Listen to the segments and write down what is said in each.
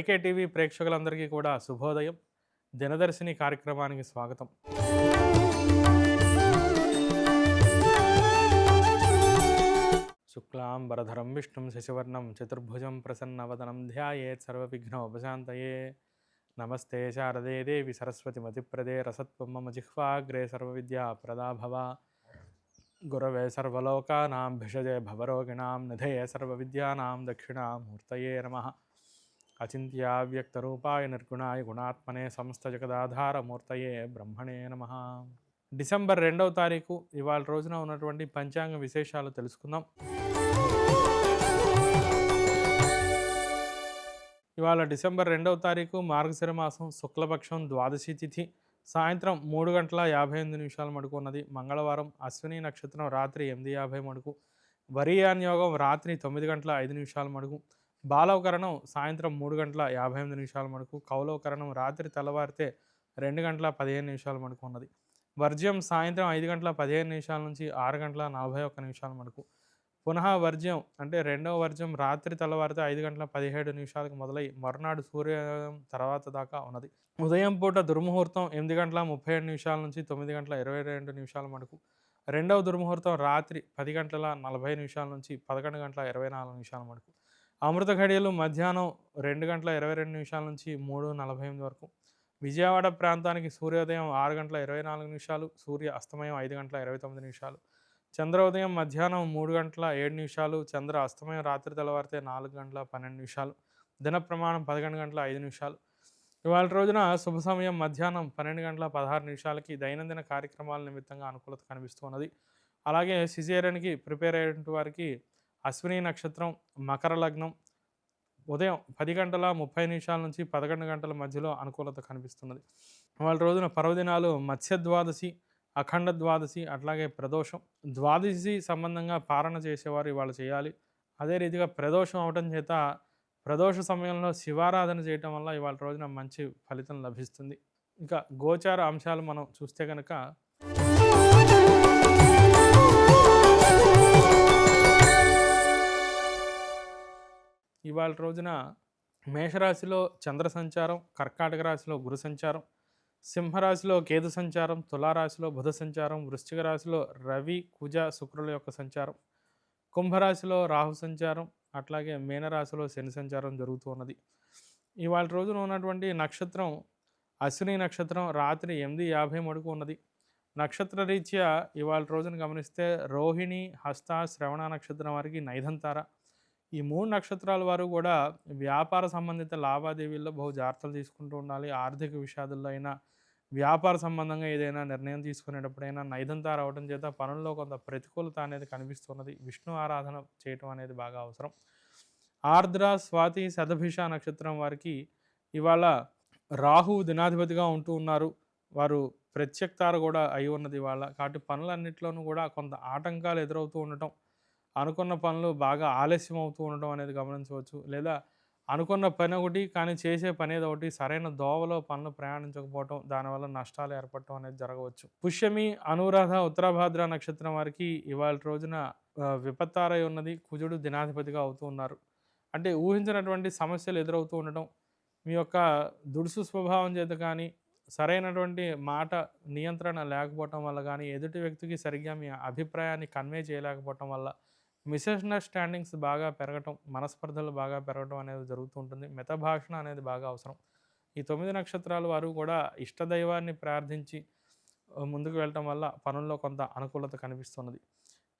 YK TV ప్రేక్షకులందరికీ కూడా శుభోదయం. దినదర్శిని కార్యక్రమానికి స్వాగతం. శుక్లాంబరధరం విష్ణుం శశివర్ణం చతుర్భుజం ప్రసన్నవదనం ధ్యాయేత్ సర్వవిఘ్నోపశాంతయే. నమస్తే శారదే దేవి సరస్వతి మతిప్రదే రసత్వం మమ జిహ్వాగ్రే సర్వవిద్యా ప్రదాభవ. గురవే సర్వలోకానాం భిషజే భవరోగిణాం నిధయే సర్వవిద్యానాం దక్షిణామూర్తయే నమః. అచింత్యావ్యక్తరూపాయ నిర్గుణాయ గుణాత్మనే సమస్త జగదాధారమూర్తయే బ్రహ్మణే నమః. డిసెంబర్ 2వ తారీఖు ఇవాళ రోజున ఉన్నటువంటి పంచాంగ విశేషాలు తెలుసుకుందాం. ఇవాళ డిసెంబర్ 2వ తారీఖు మార్గశిర మాసం శుక్లపక్షం ద్వాదశి తిథి సాయంత్రం 3:58 మడుకు ఉన్నది. మంగళవారం అశ్విని నక్షత్రం రాత్రి 8:50 మడుకు, వరియాన్ యోగం రాత్రి 9:05 మడుకు, బాలవకరణం సాయంత్రం 3:58 మడుకు, కౌలవకరణం రాత్రి తెల్లవారితే 2:15 మడుకు ఉన్నది. వర్జ్యం సాయంత్రం 5:15 నుంచి 6:41 మడుకు. పునః వర్జ్యం అంటే రెండవ వర్జ్యం రాత్రి తెల్లవారితే 5:17 మొదలై మరునాడు సూర్యోదయం తర్వాత దాకా ఉన్నది. ఉదయం పూట దుర్ముహూర్తం 8:37 నుంచి 9:22 మడుకు. రెండవ దుర్ముహూర్తం రాత్రి 10:40 నుంచి 11:24 మడుకు. అమృత ఘడియలు మధ్యాహ్నం 2:22 నుంచి 3:48 వరకు. విజయవాడ ప్రాంతానికి సూర్యోదయం 6:24, సూర్య అస్తమయం 5:29, చంద్రోదయం మధ్యాహ్నం 3:07, చంద్ర అస్తమయం రాత్రి తెల్లవారితే 4:12, దిన ప్రమాణం 11:05. ఇవాళ రోజున శుభ సమయం మధ్యాహ్నం 12:16 దైనందిన కార్యక్రమాల నిమిత్తంగా అనుకూలత కనిపిస్తున్నది. అలాగే సిజేరియన్కి ప్రిపేర్ అయ్యేటువంటి వారికి అశ్విని నక్షత్రం, మకర లగ్నం ఉదయం 10:30 నుంచి 11 మధ్యలో అనుకూలత కనిపిస్తున్నది. వాళ్ళ రోజున పర్వదినాలు మత్స్య ద్వాదశి, అఖండ ద్వాదశి, అట్లాగే ప్రదోషం. ద్వాదశి సంబంధంగా పారణ చేసేవారు ఇవాళ చేయాలి. అదే రీతిగా ప్రదోషం అవటం చేత ప్రదోష సమయంలో శివారాధన చేయటం వల్ల ఇవాళ రోజున మంచి ఫలితం లభిస్తుంది. ఇంకా గోచార అంశాలు మనం చూస్తే కనుక ఇవాళ రోజున మేషరాశిలో చంద్ర సంచారం, కర్కాటక రాశిలో గురు సంచారం, సింహరాశిలో కేతు సంచారం, తులారాశిలో బుధ సంచారం, వృశ్చిక రాశిలో రవి, కుజ, శుక్రుల యొక్క సంచారం, కుంభరాశిలో రాహు సంచారం, అట్లాగే మీనరాశిలో శని సంచారం జరుగుతూ ఉన్నది. ఇవాళ రోజున ఉన్నటువంటి నక్షత్రం అశ్విని నక్షత్రం రాత్రి 8:50 మడుకు ఉన్నది. నక్షత్ర రీత్యా ఇవాళ రోజున గమనిస్తే రోహిణి, హస్త, శ్రవణ నక్షత్రం వారికి నైదంతార. ఈ 3 నక్షత్రాల వారు కూడా వ్యాపార సంబంధిత లావాదేవీల్లో బహు జాగ్రత్తలు తీసుకుంటూ ఉండాలి. ఆర్థిక విషయాదుల్లో అయినా, వ్యాపార సంబంధంగా ఏదైనా నిర్ణయం తీసుకునేటప్పుడైనా నైదంతార అవడం చేత పనుల్లో కొంత ప్రతికూలత అనేది కనిపిస్తున్నది. విష్ణు ఆరాధన చేయటం అనేది బాగా అవసరం. ఆర్ద్ర, స్వాతి, శతభిష నక్షత్రం వారికి ఇవాళ రాహు దినాధిపతిగా ఉంటూ ఉన్నారు. వారు ప్రత్యక్తార కూడా అయి ఉన్నది ఇవాళ. కాబట్టి పనులన్నింటిలోనూ కూడా కొంత ఆటంకాలు ఎదురవుతూ ఉండటం, అనుకున్న పనులు బాగా ఆలస్యం అవుతూ ఉండడం అనేది గమనించవచ్చు. లేదా అనుకున్న పని ఒకటి కానీ చేసే పని ఏదో ఒకటి సరైన దోవలో పనులు ప్రయాణించకపోవటం, దానివల్ల నష్టాలు ఏర్పడటం అనేది జరగవచ్చు. పుష్యమి, అనురాధ, ఉత్తరాభాద్ర నక్షత్రం వారికి ఇవాళ రోజున విపత్తారై ఉన్నది. కుజుడు దినాధిపతిగా అవుతూ ఉన్నారు. అంటే ఊహించినటువంటి సమస్యలు ఎదురవుతూ ఉండటం, మీ యొక్క దుడుసు స్వభావం చేత కానీ, సరైనటువంటి మాట నియంత్రణ లేకపోవటం వల్ల కానీ, ఎదుటి వ్యక్తికి సరిగ్గా మీ అభిప్రాయాన్ని కన్వే చేయలేకపోవటం వల్ల మిస్అండర్స్టాండింగ్స్ బాగా పెరగటం, మనస్పర్ధలు బాగా పెరగటం అనేది జరుగుతూ ఉంటుంది. మితభాషణ అనేది బాగా అవసరం. ఈ 9 నక్షత్రాల వారు కూడా ఇష్టదైవాన్ని ప్రార్థించి ముందుకు వెళ్ళటం వల్ల పనుల్లో కొంత అనుకూలత కనిపిస్తున్నది.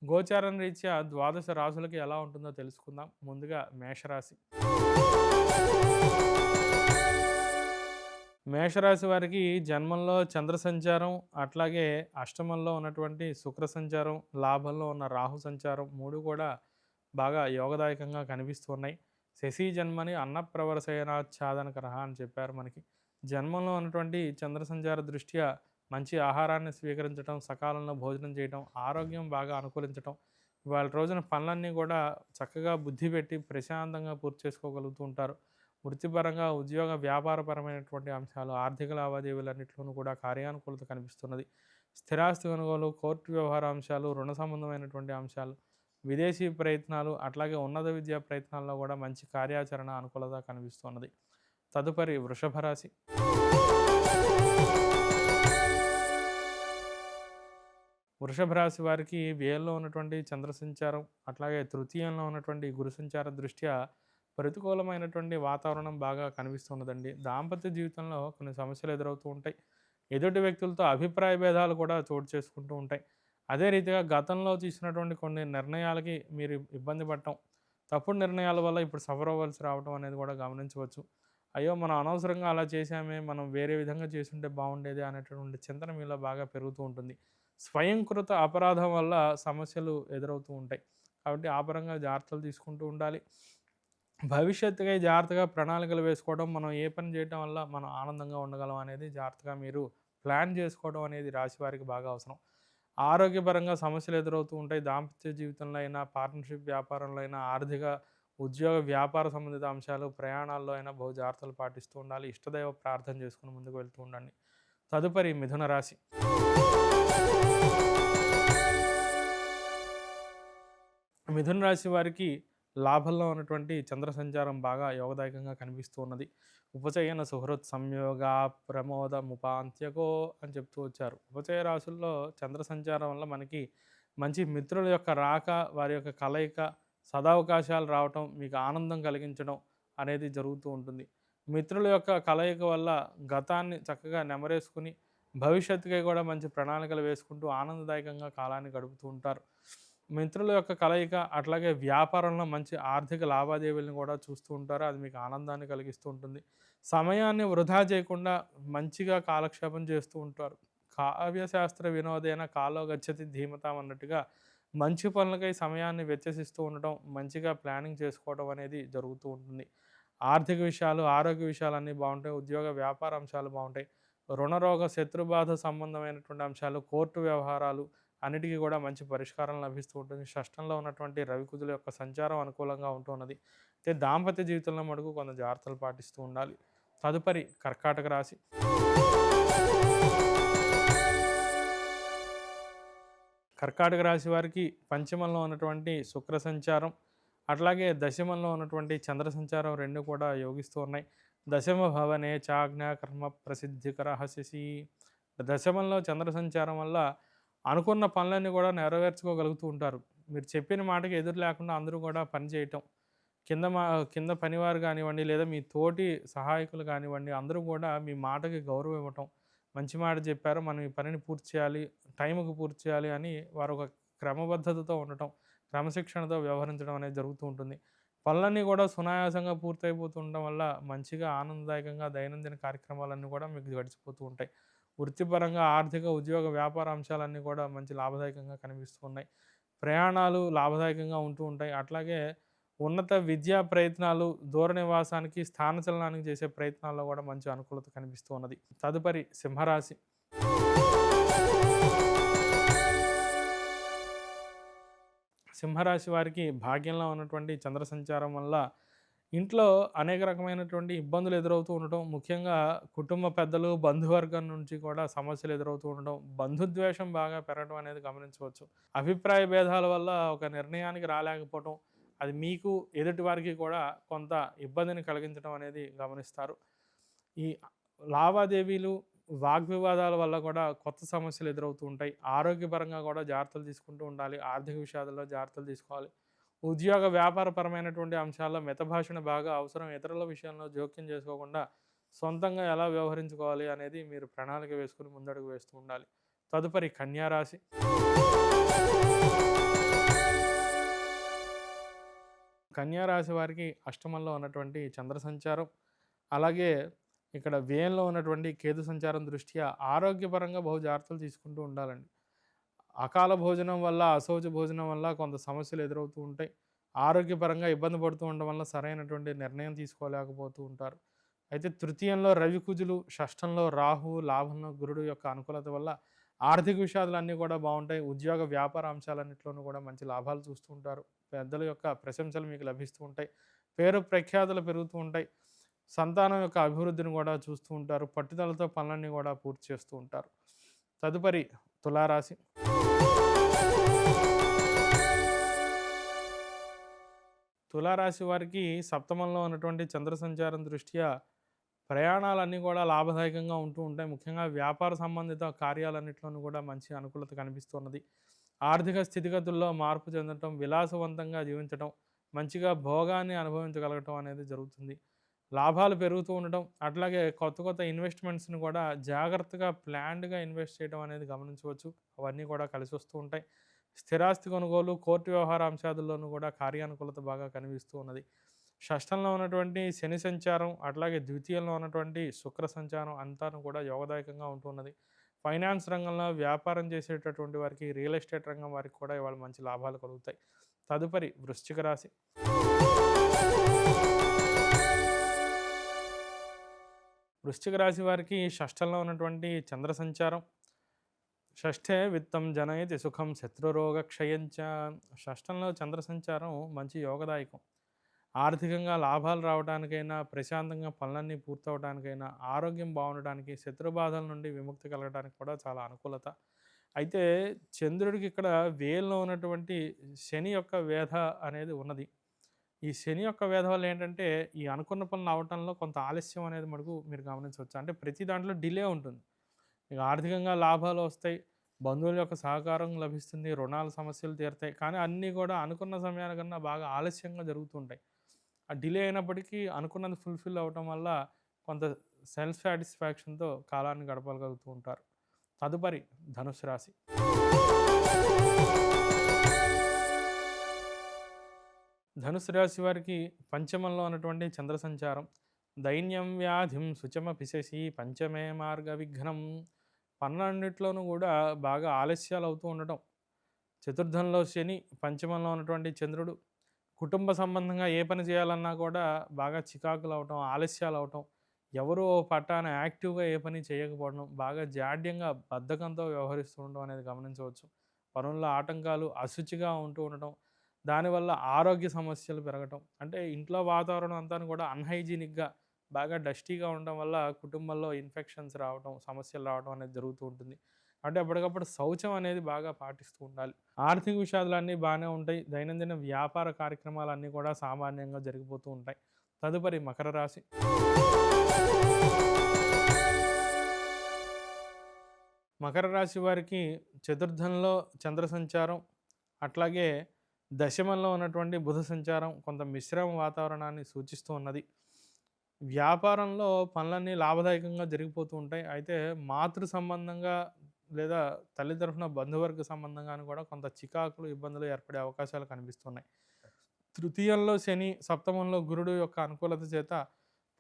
గోచారం రీత్యా ద్వాదశ రాశులకి ఎలా ఉంటుందో తెలుసుకుందాం. ముందుగా మేషరాశి. మేషరాశి వారికి జన్మంలో చంద్ర సంచారం, అట్లాగే అష్టమంలో ఉన్నటువంటి శుక్ర సంచారం, లాభంలో ఉన్న రాహు సంచారం 3 కూడా బాగా యోగదాయకంగా కనిపిస్తున్నాయి. శశి జన్మని అన్నప్రవరసేనాచ్ఛాదనకరః అని చెప్పారు మనకి. జన్మంలో ఉన్నటువంటి చంద్ర సంచార దృష్ట్యా మంచి ఆహారాన్ని స్వీకరించడం, సకాలంలో భోజనం చేయడం, ఆరోగ్యం బాగా అనుకూలించడం, ఇవాళ రోజున పనులన్నీ కూడా చక్కగా బుద్ధి పెట్టి ప్రశాంతంగా పూర్తి చేసుకోగలుగుతూ ఉంటారు. వృత్తిపరంగా, ఉద్యోగ వ్యాపారపరమైనటువంటి అంశాలు, ఆర్థిక లావాదేవీలన్నింటిలోనూ కూడా కార్యానుకూలత కనిపిస్తున్నది. స్థిరాస్తి కొనుగోలు, కోర్టు వ్యవహార అంశాలు, రుణ సంబంధమైనటువంటి అంశాలు, విదేశీ ప్రయత్నాలు, అట్లాగే ఉన్నత విద్యా ప్రయత్నాల్లో కూడా మంచి కార్యాచరణ అనుకూలత కనిపిస్తున్నది. తదుపరి వృషభ రాశి. వృషభ రాశి వారికి వ్యయంలో ఉన్నటువంటి చంద్ర సంచారం, అట్లాగే తృతీయంలో ఉన్నటువంటి గురు సంచార దృష్ట్యా ప్రతికూలమైనటువంటి వాతావరణం బాగా కనిపిస్తున్నదండి. దాంపత్య జీవితంలో కొన్ని సమస్యలు ఎదురవుతూ ఉంటాయి. ఎదుటి వ్యక్తులతో అభిప్రాయ భేదాలు కూడా చోటు చేసుకుంటూ ఉంటాయి. అదే రీతిగా గతంలో తీసుకున్నటువంటి కొన్ని నిర్ణయాలకి మీరు ఇబ్బంది పడటం, తప్పుడు నిర్ణయాల వల్ల ఇప్పుడు సఫర్ అవ్వాల్సి రావడం అనేది కూడా గమనించవచ్చు. అయ్యో! మనం అనవసరంగా అలా చేశామే, మనం వేరే విధంగా చేసుంటే బాగుండేది అనేటటువంటి చింతన మీలో బాగా పెరుగుతూ ఉంటుంది. స్వయంకృత అపరాధం వల్ల సమస్యలు ఎదురవుతూ ఉంటాయి. కాబట్టి ఆ పరంగా జాగ్రత్తలు తీసుకుంటూ ఉండాలి. భవిష్యత్తుకై జాగ్రత్తగా ప్రణాళికలు వేసుకోవడం, మనం ఏ పని చేయటం వల్ల మనం ఆనందంగా ఉండగలం అనేది జాగ్రత్తగా మీరు ప్లాన్ చేసుకోవడం అనేది రాశివారికి బాగా అవసరం. ఆరోగ్యపరంగా సమస్యలు ఎదురవుతూ ఉంటాయి. దాంపత్య జీవితంలో అయినా, పార్ట్నర్‌షిప్ వ్యాపారంలో అయినా, ఆర్థిక, ఉద్యోగ, వ్యాపార సంబంధిత అంశాలు, ప్రయాణాల్లో అయినా బహు జాగ్రత్తలు పాటిస్తూ ఉండాలి. ఇష్టదైవ ప్రార్థన చేసుకొని ముందుకు వెళ్తూ ఉండండి. తదుపరి మిథున రాశి. మిథున రాశి వారికి లాభంలో ఉన్నటువంటి చంద్ర సంచారం బాగా యోగదాయకంగా కనిపిస్తూ ఉన్నది. ఉపచయన సుహృత్ సంయోగ ప్రమోద ముపాంత్యకో అని చెప్తూ వచ్చారు. ఉపచయ రాశుల్లో చంద్ర సంచారం వల్ల మనకి మంచి మిత్రుల యొక్క రాక, వారి యొక్క కలయిక, సదవకాశాలు రావటం, మీకు ఆనందం కలిగించడం అనేది జరుగుతూ ఉంటుంది. మిత్రుల యొక్క కలయిక వల్ల గతాన్ని చక్కగా నెమరేసుకుని భవిష్యత్తుకై కూడా మంచి ప్రణాళికలు వేసుకుంటూ ఆనందదాయకంగా కాలాన్ని గడుపుతూ ఉంటారు. మిత్రుల యొక్క కలయిక, అట్లాగే వ్యాపారంలో మంచి ఆర్థిక లావాదేవీలను కూడా చూస్తూ ఉంటారు. అది మీకు ఆనందాన్ని కలిగిస్తూ ఉంటుంది. సమయాన్ని వృధా చేయకుండా మంచిగా కాలక్షేపం చేస్తూ ఉంటారు. కావ్యశాస్త్ర వినోదేన కాలో గచ్చతి ధీమతాం అన్నట్టుగా మంచి పనులకై సమయాన్ని వెచ్చసిస్తూ ఉండటం, మంచిగా ప్లానింగ్ చేసుకోవడం అనేది జరుగుతూ ఉంటుంది. ఆర్థిక విషయాలు, ఆరోగ్య విషయాలన్నీ బాగుంటాయి. ఉద్యోగ, వ్యాపార అంశాలు బాగుంటాయి. రుణరోగ, శత్రుబాధ సంబంధమైనటువంటి అంశాలు, కోర్టు వ్యవహారాలు అన్నిటికీ కూడా మంచి పరిష్కారం లభిస్తూ ఉంటుంది. షష్టంలో ఉన్నటువంటి రవికుజుల యొక్క సంచారం అనుకూలంగా ఉంటున్నది. అయితే దాంపత్య జీవితంలో మటుకు కొంత జాగ్రత్తలు పాటిస్తూ ఉండాలి. తదుపరి కర్కాటక రాశి. కర్కాటక రాశి వారికి పంచమంలో ఉన్నటువంటి శుక్ర సంచారం, అట్లాగే దశమంలో ఉన్నటువంటి చంద్ర సంచారం రెండు కూడా యోగిస్తూ ఉన్నాయి. దశమ భవనే చాజ్ఞ కర్మ ప్రసిద్ధికర శశి. దశమంలో చంద్ర సంచారం వల్ల అనుకున్న పనులన్నీ కూడా నెరవేర్చుకోగలుగుతూ ఉంటారు. మీరు చెప్పిన మాటకి ఎదురు లేకుండా అందరూ కూడా పని చేయటం, కింద పనివారు కానివ్వండి, లేదా మీ తోటి సహాయకులు కానివ్వండి, అందరూ కూడా మీ మాటకి గౌరవం ఇవ్వటం, మంచి మాట చెప్పారు, మనం ఈ పనిని పూర్తి చేయాలి, టైంకి పూర్తి చేయాలి అని వారు ఒక క్రమబద్ధతతో ఉండటం, క్రమశిక్షణతో వ్యవహరించడం అనేది జరుగుతూ ఉంటుంది. పనులన్నీ కూడా సునాయాసంగా పూర్తయిపోతుండడం వల్ల మంచిగా ఆనందదాయకంగా దైనందిన కార్యక్రమాలన్నీ కూడా మీకు గడిచిపోతూ ఉంటాయి. వృత్తిపరంగా ఆర్థిక, ఉద్యోగ, వ్యాపార అంశాలన్నీ కూడా మంచి లాభదాయకంగా కనిపిస్తూ ఉన్నాయి. ప్రయాణాలు లాభదాయకంగా ఉంటూ ఉంటాయి. అట్లాగే ఉన్నత విద్యా ప్రయత్నాలు, దూర నివాసానికి, స్థానచలనానికి చేసే ప్రయత్నాల్లో కూడా మంచి అనుకూలత కనిపిస్తూ ఉన్నది. తదుపరి సింహరాశి. సింహరాశి వారికి భాగ్యంలో ఉన్నటువంటి చంద్ర సంచారం వల్ల ఇంట్లో అనేక రకమైనటువంటి ఇబ్బందులు ఎదురవుతూ ఉండటం, ముఖ్యంగా కుటుంబ పెద్దలు, బంధువర్గం నుంచి కూడా సమస్యలు ఎదురవుతూ ఉండడం, బంధుద్వేషం బాగా పెరగడం అనేది గమనించవచ్చు. అభిప్రాయ భేదాల వల్ల ఒక నిర్ణయానికి రాలేకపోవటం, అది మీకు ఎదుటి వారికి కూడా కొంత ఇబ్బందిని కలిగించడం అనేది గమనిస్తారు. ఈ లావాదేవీలు, వాగ్వివాదాల వల్ల కూడా కొత్త సమస్యలు ఎదురవుతూ ఉంటాయి. ఆరోగ్యపరంగా కూడా జాగ్రత్తలు తీసుకుంటూ ఉండాలి. ఆర్థిక విషయాలలో జాగ్రత్తలు తీసుకోవాలి. ఉద్యోగ, వ్యాపారపరమైనటువంటి అంశాల్లో మితభాషణ బాగా అవసరం. ఇతరుల విషయంలో జోక్యం చేసుకోకుండా సొంతంగా ఎలా వ్యవహరించుకోవాలి అనేది మీరు ప్రణాళిక వేసుకుని ముందడుగు వేస్తూ ఉండాలి. తదుపరి కన్యా రాశి. కన్యా రాశి వారికి అష్టమంలో ఉన్నటువంటి చంద్ర సంచారం, అలాగే ఇక్కడ వ్యయంలో ఉన్నటువంటి కేతు సంచారం దృష్ట్యా ఆరోగ్యపరంగా బహు జాగ్రత్తలు తీసుకుంటూ ఉండాలండి. అకాల భోజనం వల్ల, అశౌచ భోజనం వల్ల కొంత సమస్యలు ఎదురవుతూ ఉంటాయి. ఆరోగ్యపరంగా ఇబ్బంది పడుతూ ఉండడం వల్ల సరైనటువంటి నిర్ణయం తీసుకోలేకపోతూ ఉంటారు. అయితే తృతీయంలో రవికుజులు, షష్టంలో రాహువు, లాభంలో గురుడు యొక్క అనుకూలత వల్ల ఆర్థిక విషయాలన్నీ కూడా బాగుంటాయి. ఉద్యోగ, వ్యాపార అంశాలన్నింటిలోనూ కూడా మంచి లాభాలు చూస్తూ ఉంటారు. పెద్దల యొక్క ప్రశంసలు మీకు లభిస్తూ ఉంటాయి. పేరు ప్రఖ్యాతులు పెరుగుతూ ఉంటాయి. సంతానం యొక్క అభివృద్ధిని కూడా చూస్తూ ఉంటారు. పట్టుదలతో పనులన్నీ కూడా పూర్తి చేస్తూ ఉంటారు. తదుపరి తులారాశి. తులారాశి వారికి సప్తమంలో ఉన్నటువంటి చంద్ర సంచారం దృష్ట్యా ప్రయాణాలన్నీ కూడా లాభదాయకంగా ఉంటూ ఉంటాయి. ముఖ్యంగా వ్యాపార సంబంధిత కార్యాలన్నిట్లోనూ కూడా మంచి అనుకూలత కనిపిస్తున్నది. ఆర్థిక స్థితిగతుల్లో మార్పు చెందటం, విలాసవంతంగా జీవించటం, మంచిగా భోగాన్ని అనుభవించగలగటం అనేది జరుగుతుంది. లాభాలు పెరుగుతూ ఉండటం, అట్లాగే కొత్త కొత్త ఇన్వెస్ట్‌మెంట్స్‌ని కూడా జాగ్రత్తగా ప్లాన్డ్‌గా ఇన్వెస్ట్ చేయడం అనేది గమనించవచ్చు. అవన్నీ కూడా కలిసొస్తూ ఉంటాయి. స్థిరాస్తి కొనుగోలు, కోర్టు వ్యవహార అంశాదుల్లోనూ కూడా కార్యానుకూలత బాగా కనిపిస్తూ ఉన్నది. షష్టంలో ఉన్నటువంటి శని సంచారం, అట్లాగే ద్వితీయంలో ఉన్నటువంటి శుక్ర సంచారం అంతాను కూడా యోగదాయకంగా ఉంటున్నది. ఫైనాన్స్ రంగంలో వ్యాపారం చేసేటటువంటి వారికి, రియల్ ఎస్టేట్ రంగం వారికి కూడా ఇవాళ మంచి లాభాలు కలుగుతాయి. తదుపరి వృశ్చిక రాశి. వృశ్చిక రాశి వారికి షష్టంలో ఉన్నటువంటి చంద్ర సంచారం, షష్ఠే విత్తం జనయతి సుఖం శత్రురోగ క్షయంచ. షష్టంలో చంద్ర సంచారం మంచి యోగదాయకం. ఆర్థికంగా లాభాలు రావడానికైనా, ప్రశాంతంగా పనులన్నీ పూర్తవడానికైనా, ఆరోగ్యం బాగుండడానికి, శత్రుబాధల నుండి విముక్తి కలగడానికి కూడా చాలా అనుకూలత. అయితే చంద్రుడికి ఇక్కడ వేల్లో ఉన్నటువంటి శని యొక్క వేధ అనేది ఉన్నది. ఈ శని యొక్క వేధ వల్ల ఏంటంటే, ఈ అనుకున్న పనులు అవ్వటంలో కొంత ఆలస్యం అనేది మటుకు మీరు గమనించవచ్చు. అంటే ప్రతి దాంట్లో డిలే ఉంటుంది. మీకు ఆర్థికంగా లాభాలు వస్తాయి, బంధువుల యొక్క సహకారం లభిస్తుంది, రుణాల సమస్యలు తీరుతాయి. కానీ అన్నీ కూడా అనుకున్న సమయానికన్నా బాగా ఆలస్యంగా జరుగుతుంటాయి. ఆ డిలే అయినప్పటికీ అనుకున్నది ఫుల్‌ఫిల్ అవ్వటం వల్ల కొంత సెల్ఫ్ సాటిస్ఫాక్షన్‌తో కాలాన్ని గడపగలుగుతూ ఉంటారు. తదుపరి ధనుస్సు రాశి. ధనుసు రాశి వారికి పంచమంలో ఉన్నటువంటి చంద్ర సంచారం, దైన్యం వ్యాధిం శుచమపి శశి పంచమే మార్గ విఘ్నం. పనులన్నిట్లోనూ కూడా బాగా ఆలస్యాలు అవుతూ ఉండటం. చతుర్థంలో శని, పంచమంలో ఉన్నటువంటి చంద్రుడు. కుటుంబ సంబంధంగా ఏ పని చేయాలన్నా కూడా బాగా చికాకులు అవటం, ఆలస్యాలు అవటం, ఎవరో పట్టాన యాక్టివ్గా ఏ పని చేయకపోవడం, బాగా జాడ్యంగా బద్ధకంతో వ్యవహరిస్తూ ఉండడం అనేది గమనించవచ్చు. పనుల్లో ఆటంకాలు, అశుచిగా ఉంటూ ఉండటం, దానివల్ల ఆరోగ్య సమస్యలు పెరగటం. అంటే ఇంట్లో వాతావరణం అంతా కూడా అన్‌హైజీనిక్‌గా బాగా డస్టీగా ఉండడం వల్ల కుటుంబంలో ఇన్ఫెక్షన్స్ రావటం, సమస్యలు రావడం అనేది జరుగుతూ ఉంటుంది. అంటే అప్పటికప్పుడు శౌచం అనేది బాగా పాటిస్తూ ఉండాలి. ఆర్థిక విషయాలన్నీ బాగానే ఉంటాయి. దైనందిన వ్యాపార కార్యక్రమాలన్నీ కూడా సామాన్యంగా జరిగిపోతూ ఉంటాయి. తదుపరి మకర రాశి. మకర రాశి వారికి చతుర్థంలో చంద్ర సంచారం, అట్లాగే దశమంలో ఉన్నటువంటి బుధ సంచారం కొంత మిశ్రమ వాతావరణాన్ని సూచిస్తూ ఉన్నది. వ్యాపారంలో పనులన్నీ లాభదాయకంగా జరిగిపోతూ ఉంటాయి. అయితే మాతృ సంబంధంగా లేదా తల్లి తరఫున బంధువర్గ సంబంధంగాను కూడా కొంత చికాకులు, ఇబ్బందులు ఏర్పడే అవకాశాలు కనిపిస్తున్నాయి. తృతీయంలో శని, సప్తమంలో గురుడు యొక్క అనుకూలత చేత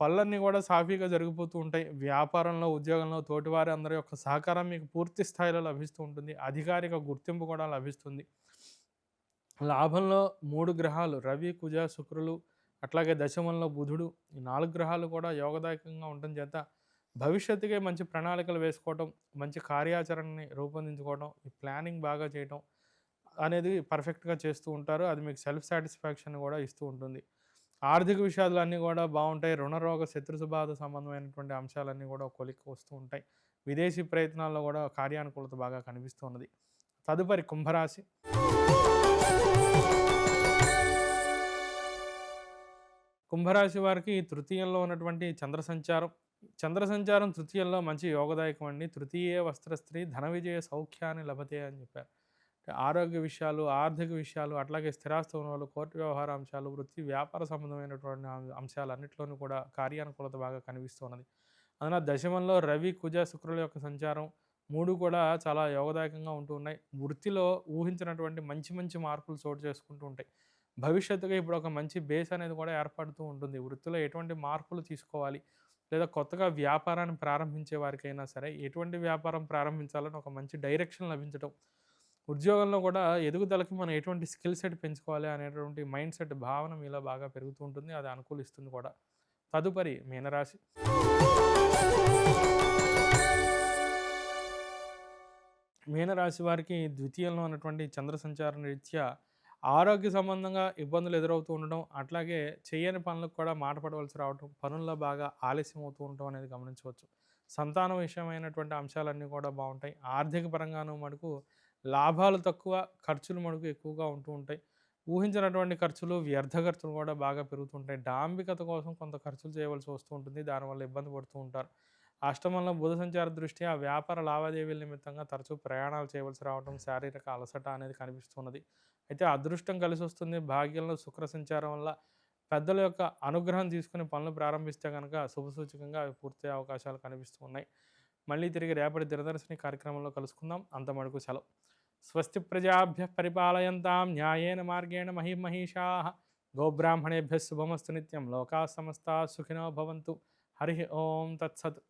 పనులన్నీ కూడా సాఫీగా జరిగిపోతూ ఉంటాయి. వ్యాపారంలో, ఉద్యోగంలో తోటివారి అందరి యొక్క సహకారం మీకు పూర్తి స్థాయిలో లభిస్తూ ఉంటుంది. అధికారిక గుర్తింపు కూడా లభిస్తుంది. లాభంలో 3 గ్రహాలు రవి, కుజ, శుక్రులు, అట్లాగే దశమంలో బుధుడు, ఈ 4 గ్రహాలు కూడా యోగదాయకంగా ఉండటం చేత భవిష్యత్తుకే మంచి ప్రణాళికలు వేసుకోవటం, మంచి కార్యాచరణని రూపొందించుకోవడం, ఈ ప్లానింగ్ బాగా చేయటం అనేది పర్ఫెక్ట్‌గా చేస్తూ ఉంటారు. అది మీకు సెల్ఫ్ సాటిస్ఫాక్షన్ కూడా ఇస్తూ ఉంటుంది. ఆర్థిక విషయాలన్నీ కూడా బాగుంటాయి. రుణరోగ శత్రుసుబాధ సంబంధమైనటువంటి అంశాలన్నీ కూడా ఒక కొలిక్కి వస్తూ ఉంటాయి. విదేశీ ప్రయత్నాల్లో కూడా కార్యానుకూలత బాగా కనిపిస్తున్నది. తదుపరి కుంభరాశి. కుంభరాశి వారికి తృతీయంలో ఉన్నటువంటి చంద్ర సంచారం, చంద్ర సంచారం తృతీయంలో మంచి యోగదాయకం అండి. తృతీయే వస్త్రస్త్రీ ధన విజయ సౌఖ్యాన్ని లభతే అని చెప్పారు. అంటే ఆరోగ్య విషయాలు, ఆర్థిక విషయాలు, అట్లాగే స్థిరాస్తి ఉన్నవాళ్ళు, కోర్టు వ్యవహార అంశాలు, వృత్తి వ్యాపార సంబంధమైనటువంటి అంశాలన్నింటిలోనూ కూడా కార్యానుకూలత బాగా కనిపిస్తున్నది. అందున దశమంలో రవి, కుజ, శుక్రుల యొక్క సంచారం 3 కూడా చాలా యోగదాయకంగా ఉంటూ ఉన్నాయి. వృత్తిలో ఊహించినటువంటి మంచి మంచి మార్పులు చోటు చేసుకుంటూ ఉంటాయి. భవిష్యత్తుగా ఇప్పుడు ఒక మంచి బేస్ అనేది కూడా ఏర్పడుతూ ఉంటుంది. వృత్తిలో ఎటువంటి మార్పులు తీసుకోవాలి, లేదా కొత్తగా వ్యాపారాన్ని ప్రారంభించే వారికైనా సరే ఎటువంటి వ్యాపారం ప్రారంభించాలని ఒక మంచి డైరెక్షన్ లభించడం, ఉద్యోగంలో కూడా ఎదుగుదలకి మనం ఎటువంటి స్కిల్ సెట్ పెంచుకోవాలి అనేటువంటి మైండ్ సెట్ భావన మీలో బాగా పెరుగుతూ ఉంటుంది. అది అనుకూలిస్తుంది కూడా. తదుపరి మీనరాశి. మీనరాశి వారికి ద్వితీయంలో ఉన్నటువంటి చంద్ర సంచారం రీత్యా ఆరోగ్య సంబంధంగా ఇబ్బందులు ఎదురవుతూ ఉండడం, అట్లాగే చేయని పనులకు కూడా మాట పడవలసి రావటం, పనుల్లో బాగా ఆలస్యం అవుతూ ఉండటం అనేది గమనించవచ్చు. సంతానం విషయమైనటువంటి అంశాలన్నీ కూడా బాగుంటాయి. ఆర్థిక పరంగాను మటుకు లాభాలు తక్కువ, ఖర్చులు మటుకు ఎక్కువగా ఉంటూ ఉంటాయి. ఊహించినటువంటి ఖర్చులు, వ్యర్థ ఖర్చులు కూడా బాగా పెరుగుతుంటాయి. డాంబికత కోసం కొంత ఖర్చులు చేయవలసి వస్తూ ఉంటుంది. దానివల్ల ఇబ్బంది పడుతూ ఉంటారు. అష్టమంలో బుధ సంచార దృష్ట్యా వ్యాపార లావాదేవీల నిమిత్తంగా తరచూ ప్రయాణాలు చేయవలసి రావడం, శారీరక అలసట అనేది కనిపిస్తున్నది. అయితే అదృష్టం కలిసొస్తుంది. భాగ్యంలో శుక్ర సంచారం వల్ల పెద్దల యొక్క అనుగ్రహం తీసుకొని పనులు ప్రారంభిస్తే గనక శుభసూచకంగా అవి పూర్తయ్యే అవకాశాలు కనిపిస్తూ ఉన్నాయి. మళ్ళీ తిరిగి రేపటి దినదర్శిని కార్యక్రమంలో కలుసుకుందాం. అంతమటుకు సెలవు. స్వస్తి ప్రజాభ్య పరిపాలయంతాం న్యాయేన మార్గేణ మహిమహీషాః గోబ్రాహ్మణేభ్యः శుభమస్తు నిత్యం లోకాः సమస్తాः సుఖినో భవంతు. హరి ఓం తత్సత్.